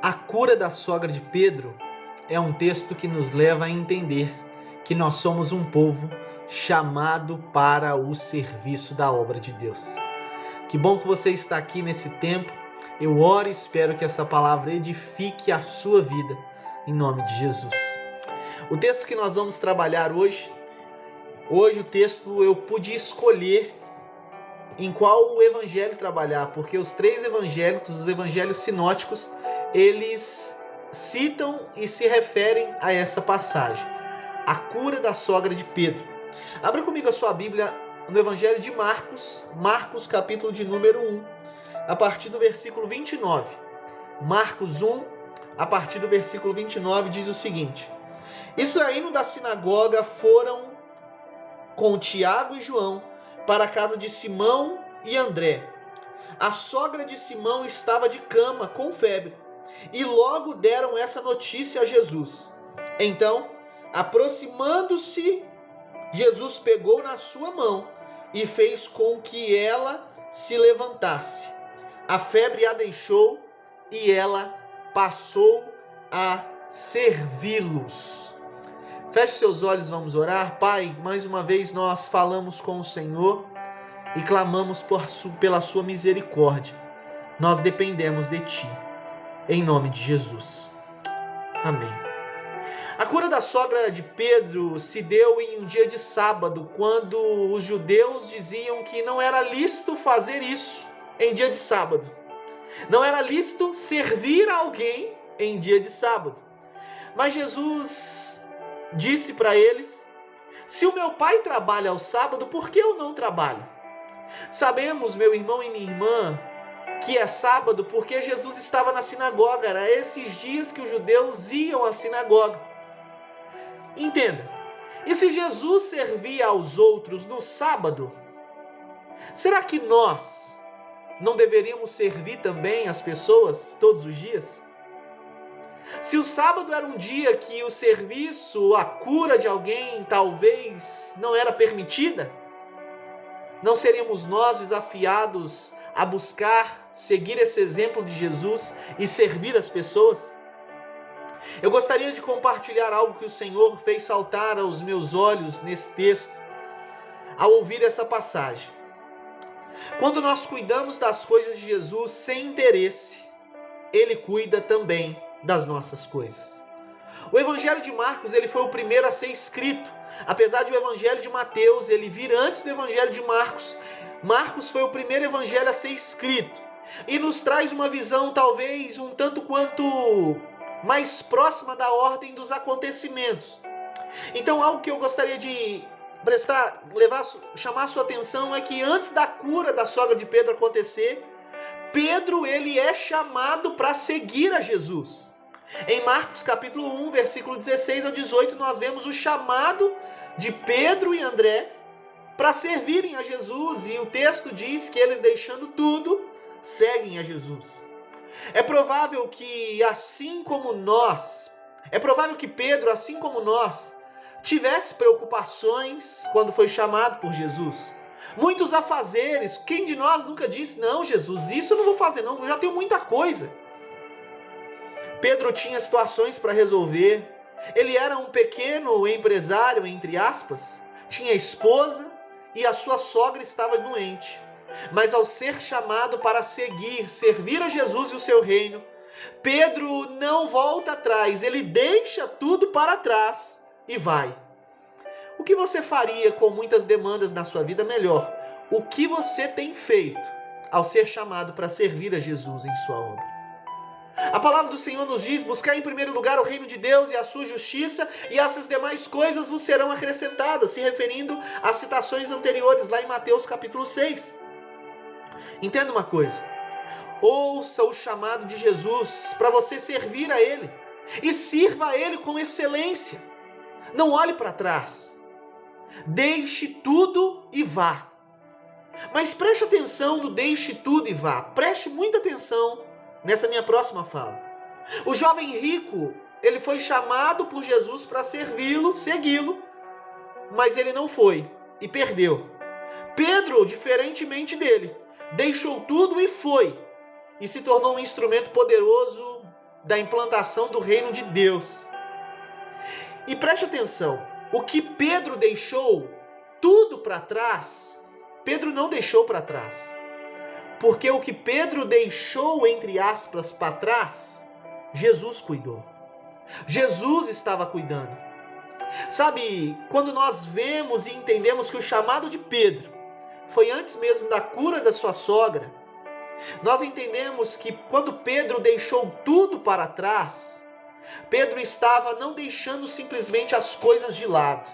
A cura da sogra de Pedro é um texto que nos leva a entender que nós somos um povo chamado para o serviço da obra de Deus. Que bom que você está aqui nesse tempo. Eu oro e espero que essa palavra edifique a sua vida, em nome de Jesus. O texto que nós vamos trabalhar hoje o texto eu pude escolher em qual evangelho trabalhar, porque os três evangélicos, os evangelhos sinóticos, eles citam e se referem a essa passagem, a cura da sogra de Pedro. Abra comigo a sua Bíblia no evangelho de Marcos capítulo de número 1, a partir do versículo 29. Marcos 1, a partir do versículo 29, diz o seguinte: E saindo da sinagoga foram com Tiago e João para a casa de Simão e André. A sogra de Simão estava de cama com febre, e logo deram essa notícia a Jesus. Então, aproximando-se, Jesus pegou na sua mão e fez com que ela se levantasse. A febre a deixou e ela passou a servi-los. Feche seus olhos, vamos orar. Pai, mais uma vez nós falamos com o Senhor e clamamos pela sua misericórdia. Nós dependemos de Ti. Em nome de Jesus. Amém. A cura da sogra de Pedro se deu em um dia de sábado, quando os judeus diziam que não era lícito fazer isso em dia de sábado. Não era lícito servir a alguém em dia de sábado. Mas Jesus disse para eles: se o meu pai trabalha ao sábado, por que eu não trabalho? Sabemos, meu irmão e minha irmã, que é sábado porque Jesus estava na sinagoga. Era esses dias que os judeus iam à sinagoga. Entenda, e se Jesus servia aos outros no sábado, será que nós não deveríamos servir também as pessoas todos os dias? Se o sábado era um dia que o serviço, a cura de alguém talvez não era permitida, não seríamos nós desafiados a buscar seguir esse exemplo de Jesus e servir as pessoas? Eu gostaria de compartilhar algo que o Senhor fez saltar aos meus olhos nesse texto, ao ouvir essa passagem. Quando nós cuidamos das coisas de Jesus sem interesse, Ele cuida também das nossas coisas. O evangelho de Marcos, ele foi o primeiro a ser escrito, apesar de o evangelho de Mateus ele vir antes do evangelho de Marcos. Marcos foi o primeiro evangelho a ser escrito e nos traz uma visão talvez um tanto quanto mais próxima da ordem dos acontecimentos. Então, algo que eu gostaria de chamar a sua atenção é que antes da cura da sogra de Pedro acontecer, Pedro ele é chamado para seguir a Jesus. Em Marcos capítulo 1, versículo 16 ao 18, nós vemos o chamado de Pedro e André para servirem a Jesus, e o texto diz que eles, deixando tudo, seguem a Jesus. É provável que Pedro, assim como nós, tivesse preocupações quando foi chamado por Jesus. Muitos afazeres. Quem de nós nunca disse: não, Jesus, isso eu não vou fazer não, eu já tenho muita coisa. Pedro tinha situações para resolver. Ele era um pequeno empresário, entre aspas, tinha esposa e a sua sogra estava doente. Mas ao ser chamado para servir a Jesus e o seu reino, Pedro não volta atrás, ele deixa tudo para trás e vai. O que você faria com muitas demandas na sua vida? Melhor, o que você tem feito ao ser chamado para servir a Jesus em sua obra? A palavra do Senhor nos diz: buscar em primeiro lugar o reino de Deus e a sua justiça, e essas demais coisas vos serão acrescentadas, se referindo às citações anteriores lá em Mateus capítulo 6. Entenda uma coisa: ouça o chamado de Jesus para você servir a Ele, e sirva a Ele com excelência. Não olhe para trás, deixe tudo e vá. Mas preste atenção no deixe tudo e vá, preste muita atenção nessa minha próxima fala. O jovem rico, ele foi chamado por Jesus para segui-lo, mas ele não foi e perdeu. Pedro, diferentemente dele, deixou tudo e foi, e se tornou um instrumento poderoso da implantação do reino de Deus. E preste atenção, o que Pedro deixou tudo para trás, Pedro não deixou para trás. Porque o que Pedro deixou, entre aspas, para trás, Jesus cuidou. Jesus estava cuidando. Sabe, quando nós vemos e entendemos que o chamado de Pedro foi antes mesmo da cura da sua sogra, nós entendemos que quando Pedro deixou tudo para trás, Pedro estava não deixando simplesmente as coisas de lado,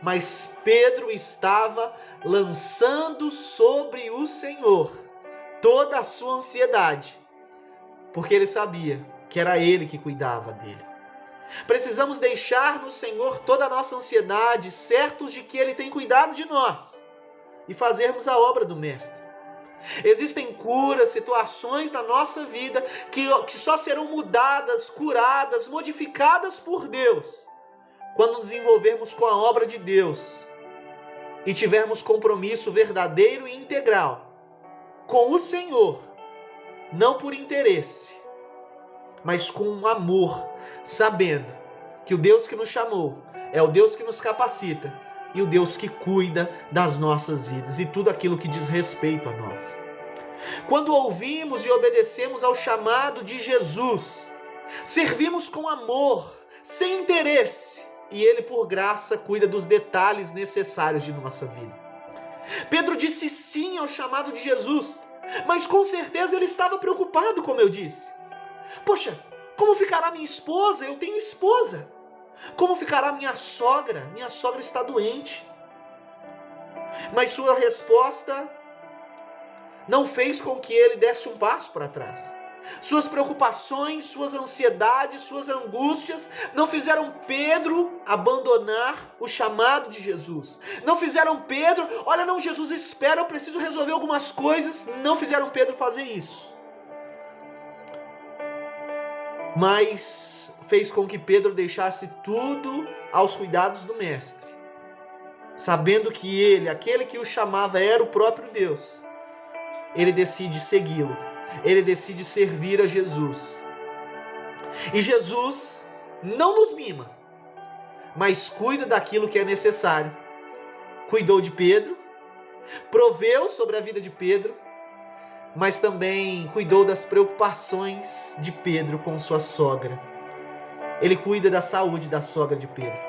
mas Pedro estava lançando sobre o Senhor toda a sua ansiedade, porque ele sabia que era ele que cuidava dele. Precisamos deixar no Senhor toda a nossa ansiedade, certos de que ele tem cuidado de nós, e fazermos a obra do Mestre. Existem curas, situações na nossa vida que só serão mudadas, curadas, modificadas por Deus quando nos envolvermos com a obra de Deus e tivermos compromisso verdadeiro e integral com o Senhor, não por interesse, mas com amor, sabendo que o Deus que nos chamou é o Deus que nos capacita e o Deus que cuida das nossas vidas e tudo aquilo que diz respeito a nós. Quando ouvimos e obedecemos ao chamado de Jesus, servimos com amor, sem interesse, e Ele, por graça, cuida dos detalhes necessários de nossa vida. Pedro disse sim ao chamado de Jesus, mas com certeza ele estava preocupado, como eu disse. Poxa, como ficará minha esposa? Eu tenho esposa. Como ficará minha sogra? Minha sogra está doente. Mas sua resposta não fez com que ele desse um passo para trás. Suas preocupações, suas ansiedades, suas angústias não fizeram Pedro abandonar o chamado de Jesus. Não fizeram Pedro, olha não, Jesus espera, eu preciso resolver algumas coisas. Não fizeram Pedro fazer isso. Mas fez com que Pedro deixasse tudo aos cuidados do Mestre, sabendo que ele, aquele que o chamava, era o próprio Deus. Ele decide segui-lo, ele decide servir a Jesus. E Jesus não nos mima, mas cuida daquilo que é necessário. Cuidou de Pedro, proveu sobre a vida de Pedro, mas também cuidou das preocupações de Pedro com sua sogra. Ele cuida da saúde da sogra de Pedro.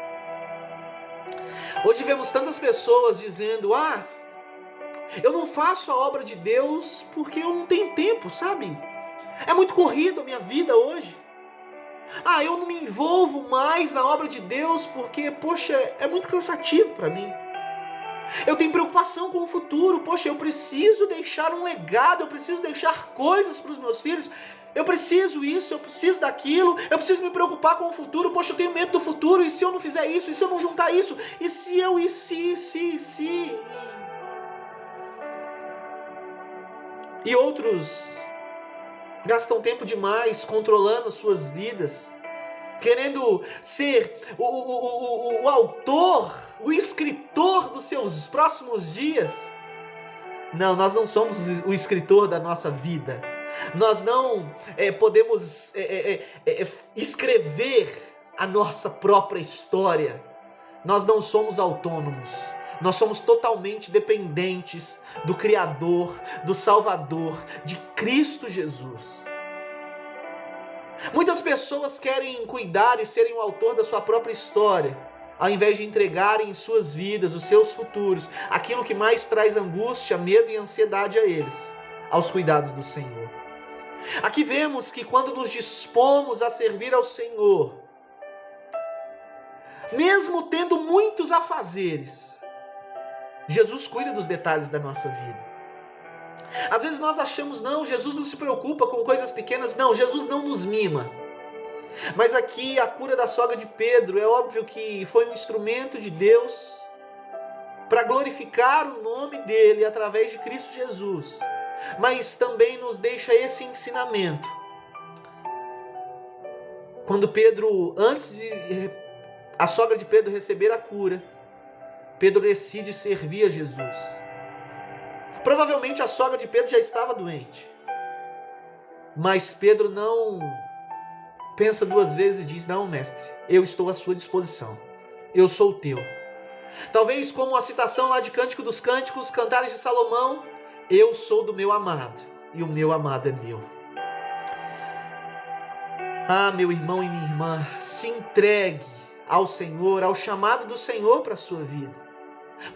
Hoje vemos tantas pessoas dizendo: eu não faço a obra de Deus porque eu não tenho tempo, sabe? É muito corrido a minha vida hoje. Eu não me envolvo mais na obra de Deus porque, poxa, é muito cansativo para mim. Eu tenho preocupação com o futuro. Poxa, eu preciso deixar um legado, eu preciso deixar coisas para os meus filhos. Eu preciso isso, eu preciso daquilo, eu preciso me preocupar com o futuro. Poxa, eu tenho medo do futuro, e se eu não fizer isso, e se eu não juntar isso, e se... E outros gastam tempo demais controlando suas vidas, querendo ser o autor, o escritor dos seus próximos dias. Não, nós não somos o escritor da nossa vida. Nós não podemos escrever a nossa própria história. Nós não somos autônomos. Nós somos totalmente dependentes do Criador, do Salvador, de Cristo Jesus. Muitas pessoas querem cuidar e serem o autor da sua própria história, ao invés de entregarem suas vidas, os seus futuros, aquilo que mais traz angústia, medo e ansiedade a eles, aos cuidados do Senhor. Aqui vemos que quando nos dispomos a servir ao Senhor, mesmo tendo muitos afazeres, Jesus cuida dos detalhes da nossa vida. Às vezes nós achamos, não, Jesus não se preocupa com coisas pequenas. Não, Jesus não nos mima. Mas aqui a cura da sogra de Pedro, é óbvio que foi um instrumento de Deus para glorificar o nome dele através de Cristo Jesus. Mas também nos deixa esse ensinamento. Quando Pedro, antes de a sogra de Pedro receber a cura, Pedro decide servir a Jesus. Provavelmente a sogra de Pedro já estava doente, mas Pedro não pensa duas vezes e diz: não, mestre, eu estou à sua disposição. Eu sou o teu. Talvez como a citação lá de Cântico dos Cânticos, Cantares de Salomão: eu sou do meu amado e o meu amado é meu. Ah, meu irmão e minha irmã, se entregue ao Senhor, ao chamado do Senhor para a sua vida.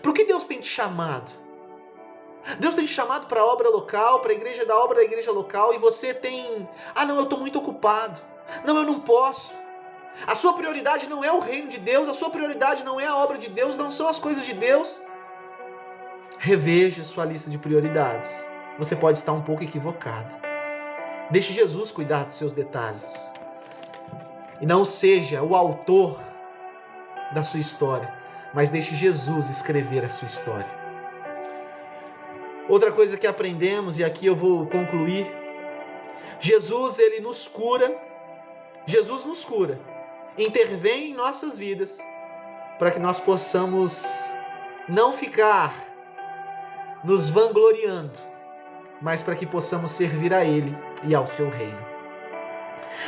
Para o que Deus tem te chamado? Deus tem te chamado para a obra local, para a igreja da obra da igreja local, e você tem: ah não, eu estou muito ocupado. Não, eu não posso. A sua prioridade não é o reino de Deus, a sua prioridade não é a obra de Deus, não são as coisas de Deus. Reveja sua lista de prioridades. Você pode estar um pouco equivocado. Deixe Jesus cuidar dos seus detalhes. E não seja o autor da sua história, mas deixe Jesus escrever a sua história. Outra coisa que aprendemos, e aqui eu vou concluir: Jesus, ele nos cura. Jesus nos cura. Intervém em nossas vidas para que nós possamos não ficar nos vangloriando, mas para que possamos servir a Ele e ao seu reino.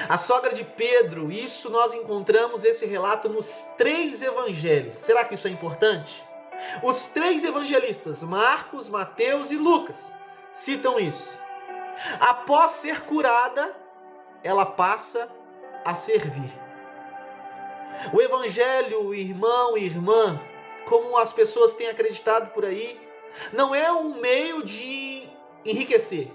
A sogra de Pedro, isso nós encontramos esse relato nos 3 evangelhos. Será que isso é importante? Os 3 evangelistas, Marcos, Mateus e Lucas, citam isso. Após ser curada, ela passa a servir. O evangelho, irmão e irmã, como as pessoas têm acreditado por aí, não é um meio de enriquecer.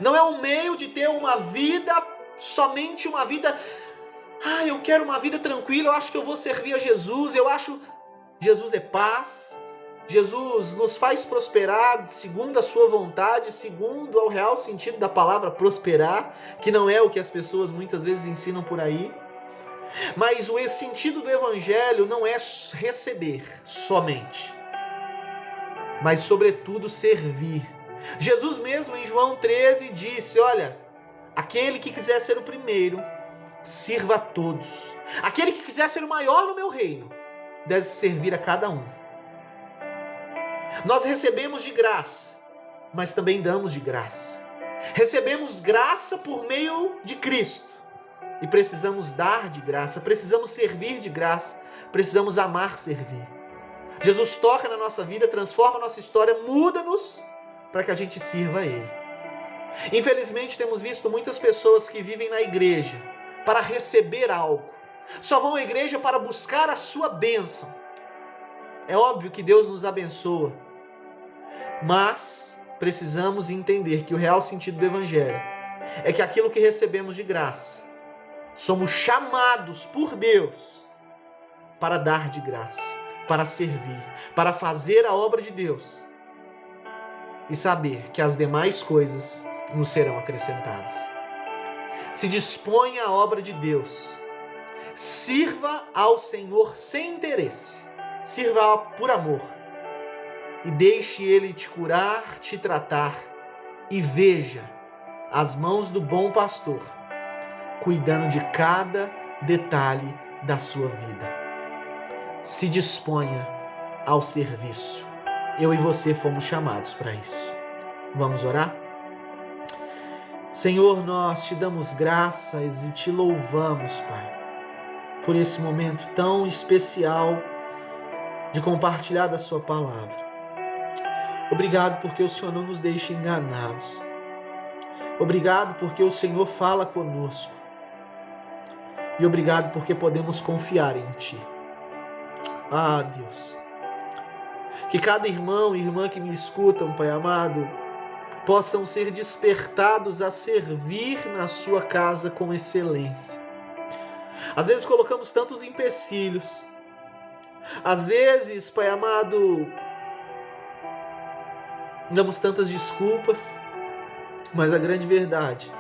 Não é um meio de ter uma vida, somente uma vida: ah, eu quero uma vida tranquila, eu acho que eu vou servir a Jesus, Jesus é paz, Jesus nos faz prosperar segundo a sua vontade, segundo ao real sentido da palavra prosperar, que não é o que as pessoas muitas vezes ensinam por aí. Mas o sentido do evangelho não é receber somente, mas sobretudo servir. Jesus mesmo em João 13 disse: olha, aquele que quiser ser o primeiro, sirva a todos. Aquele que quiser ser o maior no meu reino, deve servir a cada um. Nós recebemos de graça, mas também damos de graça. Recebemos graça por meio de Cristo e precisamos dar de graça, precisamos servir de graça, precisamos amar servir. Jesus toca na nossa vida, transforma a nossa história, muda-nos para que a gente sirva a Ele. Infelizmente temos visto muitas pessoas que vivem na igreja para receber algo, só vão à igreja para buscar a sua bênção. É óbvio que Deus nos abençoa, mas precisamos entender que o real sentido do evangelho é que aquilo que recebemos de graça, somos chamados por Deus para dar de graça, para servir, para fazer a obra de Deus e saber que as demais coisas nos serão acrescentadas. Se disponha à obra de Deus, sirva ao Senhor sem interesse, sirva por amor e deixe Ele te curar, te tratar, e veja as mãos do bom pastor cuidando de cada detalhe da sua vida. Se disponha ao serviço. Eu e você fomos chamados para isso. Vamos orar? Senhor, nós te damos graças e te louvamos, Pai, por esse momento tão especial de compartilhar da sua palavra. Obrigado porque o Senhor não nos deixa enganados. Obrigado porque o Senhor fala conosco. E obrigado porque podemos confiar em Ti. Ah, Deus, que cada irmão e irmã que me escutam, Pai amado, possam ser despertados a servir na sua casa com excelência. Às vezes colocamos tantos empecilhos. Às vezes, Pai amado, damos tantas desculpas, mas a grande verdade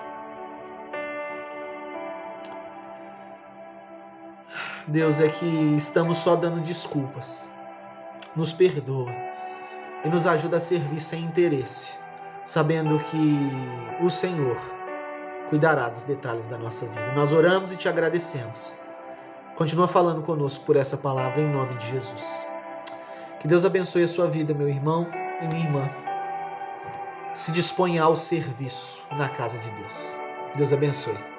Deus, é que estamos só dando desculpas. Nos perdoa e nos ajuda a servir sem interesse, sabendo que o Senhor cuidará dos detalhes da nossa vida. Nós oramos e te agradecemos. Continua falando conosco por essa palavra em nome de Jesus. Que Deus abençoe a sua vida, meu irmão e minha irmã. Se disponha ao serviço na casa de Deus. Deus abençoe.